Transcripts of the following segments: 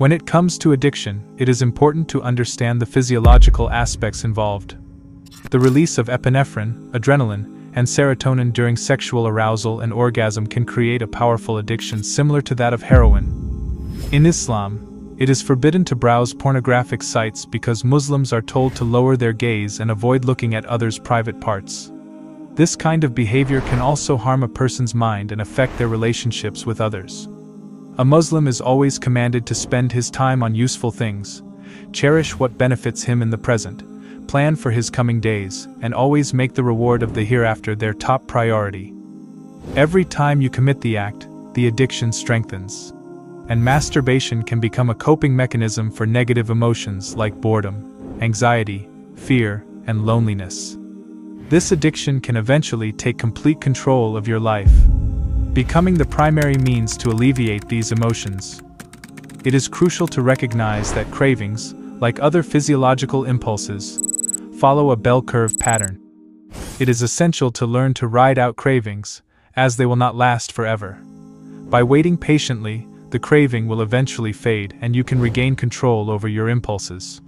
When it comes to addiction, it is important to understand the physiological aspects involved. The release of epinephrine, adrenaline, and serotonin during sexual arousal and orgasm can create a powerful addiction similar to that of heroin. In Islam, it is forbidden to browse pornographic sites because Muslims are told to lower their gaze and avoid looking at others' private parts. This kind of behavior can also harm a person's mind and affect their relationships with others. A Muslim is always commanded to spend his time on useful things, cherish what benefits him in the present, plan for his coming days, and always make the reward of the hereafter their top priority. Every time you commit the act, the addiction strengthens. And masturbation can become a coping mechanism for negative emotions like boredom, anxiety, fear, and loneliness. This addiction can eventually take complete control of your life, becoming the primary means to alleviate these emotions. It is crucial to recognize that cravings, like other physiological impulses, follow a bell curve pattern. It is essential to learn to ride out cravings, as they will not last forever. By waiting patiently, the craving will eventually fade and you can regain control over your impulses.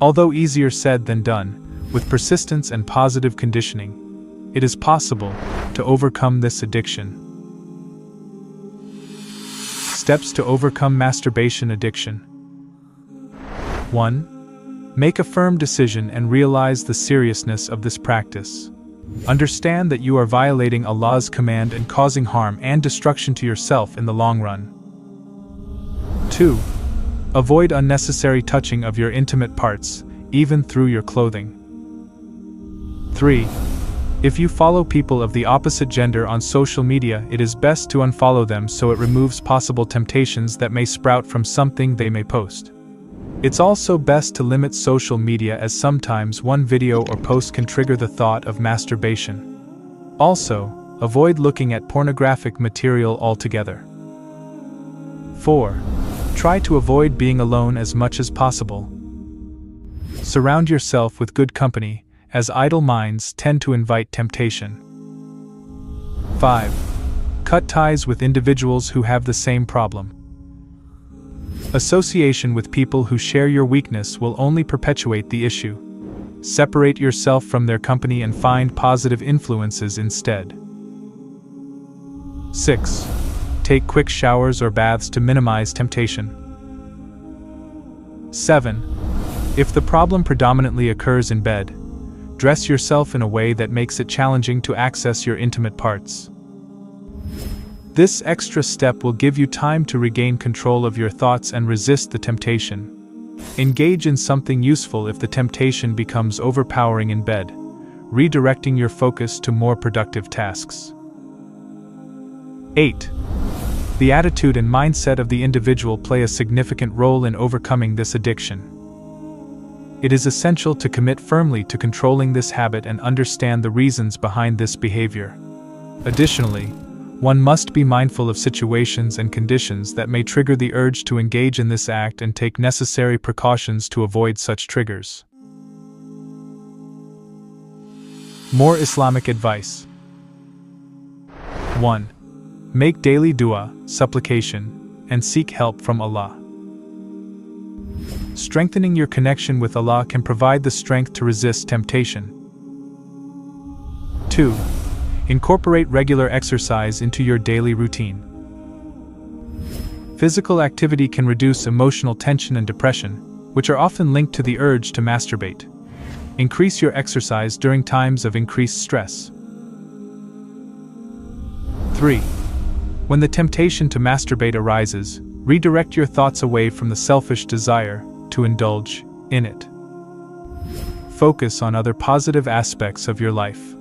Although easier said than done, with persistence and positive conditioning, it is possible to overcome this addiction. Steps to overcome masturbation addiction. 1. Make a firm decision and realize the seriousness of this practice. Understand that you are violating Allah's command and causing harm and destruction to yourself in the long run. 2. Avoid unnecessary touching of your intimate parts, even through your clothing. 3. If you follow people of the opposite gender on social media, it is best to unfollow them so it removes possible temptations that may sprout from something they may post. It's also best to limit social media as sometimes one video or post can trigger the thought of masturbation. Also, avoid looking at pornographic material altogether. 4. Try to avoid being alone as much as possible. Surround yourself with good company, as idle minds tend to invite temptation. 5. Cut ties with individuals who have the same problem. Association with people who share your weakness will only perpetuate the issue. Separate yourself from their company and find positive influences instead. 6. Take quick showers or baths to minimize temptation. 7. If the problem predominantly occurs in bed, dress yourself in a way that makes it challenging to access your intimate parts. This extra step will give you time to regain control of your thoughts and resist the temptation. Engage in something useful if the temptation becomes overpowering in bed, redirecting your focus to more productive tasks. 8. The attitude and mindset of the individual play a significant role in overcoming this addiction. It is essential to commit firmly to controlling this habit and understand the reasons behind this behavior. Additionally, one must be mindful of situations and conditions that may trigger the urge to engage in this act and take necessary precautions to avoid such triggers. More Islamic advice. 1. Make daily dua, supplication, and seek help from Allah. Strengthening your connection with Allah can provide the strength to resist temptation. 2. Incorporate regular exercise into your daily routine. Physical activity can reduce emotional tension and depression, which are often linked to the urge to masturbate. Increase your exercise during times of increased stress. 3. When the temptation to masturbate arises, redirect your thoughts away from the selfish desire to indulge in it. Focus on other positive aspects of your life.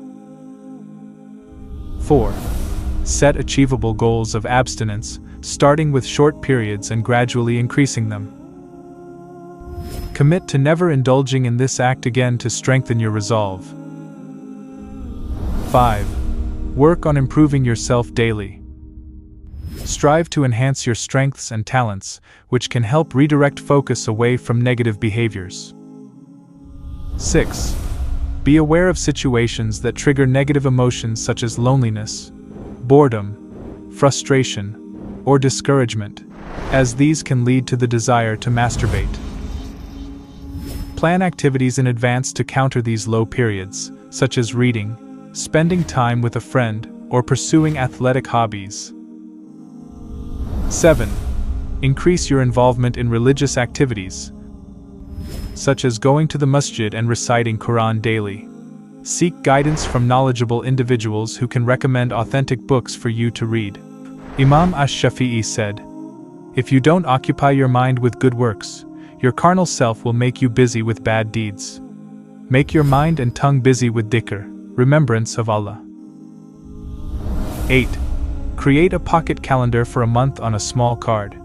4. Set achievable goals of abstinence, starting with short periods and gradually increasing them. Commit to never indulging in this act again to strengthen your resolve. 5. Work on improving yourself daily. Strive to enhance your strengths and talents, which can help redirect focus away from negative behaviors. 6. Be aware of situations that trigger negative emotions such as loneliness, boredom, frustration, or discouragement. as these can lead to the desire to masturbate. Plan activities in advance to counter these low periods, such as reading, spending time with a friend, or pursuing athletic hobbies. 7. Increase your involvement in religious activities, such as going to the masjid and reciting Quran daily. Seek guidance from knowledgeable individuals who can recommend authentic books for you to read. Imam Ash-Shafi'i said, "If you don't occupy your mind with good works, your carnal self will make you busy with bad deeds. Make your mind and tongue busy with dhikr, remembrance of Allah." 8. Create a pocket calendar for a month on a small card.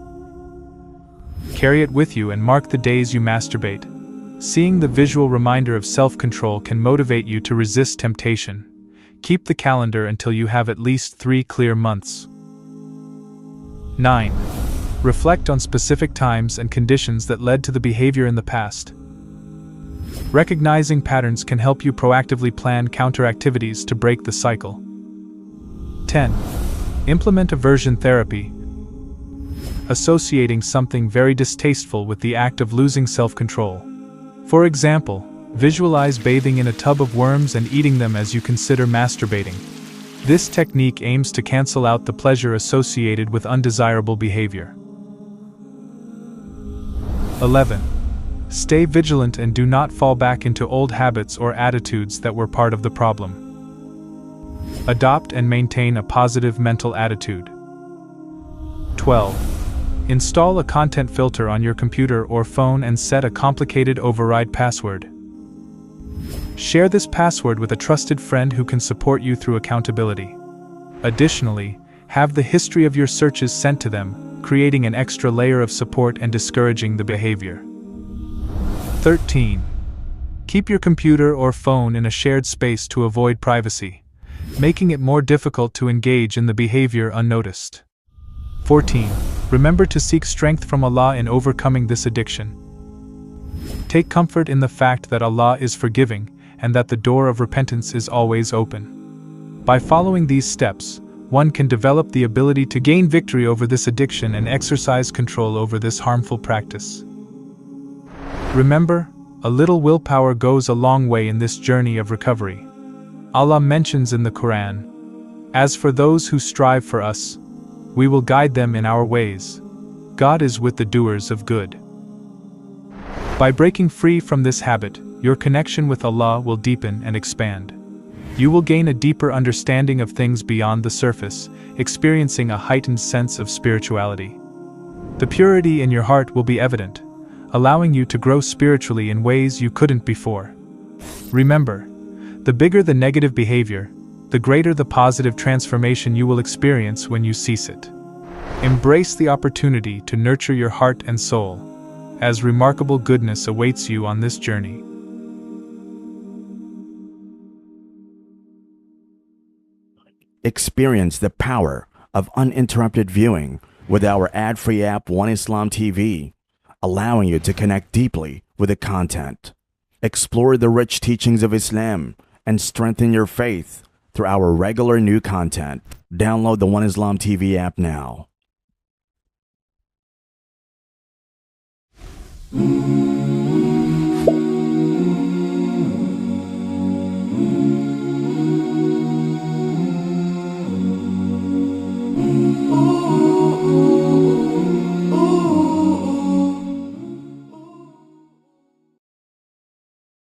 Carry it with you and mark the days you masturbate. Seeing the visual reminder of self-control can motivate you to resist temptation. Keep the calendar until you have at least 3 clear months. 9. Reflect on specific times and conditions that led to the behavior in the past. Recognizing patterns can help you proactively plan counter-activities to break the cycle. 10. Implement aversion therapy, associating something very distasteful with the act of losing self-control. For example, visualize bathing in a tub of worms and eating them as you consider masturbating. This technique aims to cancel out the pleasure associated with undesirable behavior. 11. Stay vigilant and do not fall back into old habits or attitudes that were part of the problem. Adopt and maintain a positive mental attitude. 12. Install a content filter on your computer or phone and set a complicated override password. Share this password with a trusted friend who can support you through accountability. Additionally, have the history of your searches sent to them, creating an extra layer of support and discouraging the behavior. 13. Keep your computer or phone in a shared space to avoid privacy, making it more difficult to engage in the behavior unnoticed. 14. Remember to seek strength from Allah in overcoming this addiction. Take comfort in the fact that Allah is forgiving and that the door of repentance is always open. By following these steps, one can develop the ability to gain victory over this addiction and exercise control over this harmful practice. Remember, a little willpower goes a long way in this journey of recovery. Allah mentions in the Quran, "As for those who strive for us, we will guide them in our ways. God is with the doers of good." By breaking free from this habit, your connection with Allah will deepen and expand. You will gain a deeper understanding of things beyond the surface, experiencing a heightened sense of spirituality. The purity in your heart will be evident, allowing you to grow spiritually in ways you couldn't before. Remember, the bigger the negative behavior, the greater the positive transformation you will experience when you cease it. Embrace the opportunity to nurture your heart and soul, as remarkable goodness awaits you on this journey. Experience the power of uninterrupted viewing with our ad-free app One Islam TV, allowing you to connect deeply with the content. Explore the rich teachings of Islam and strengthen your faith through our regular new content. Download the One Islam TV app now.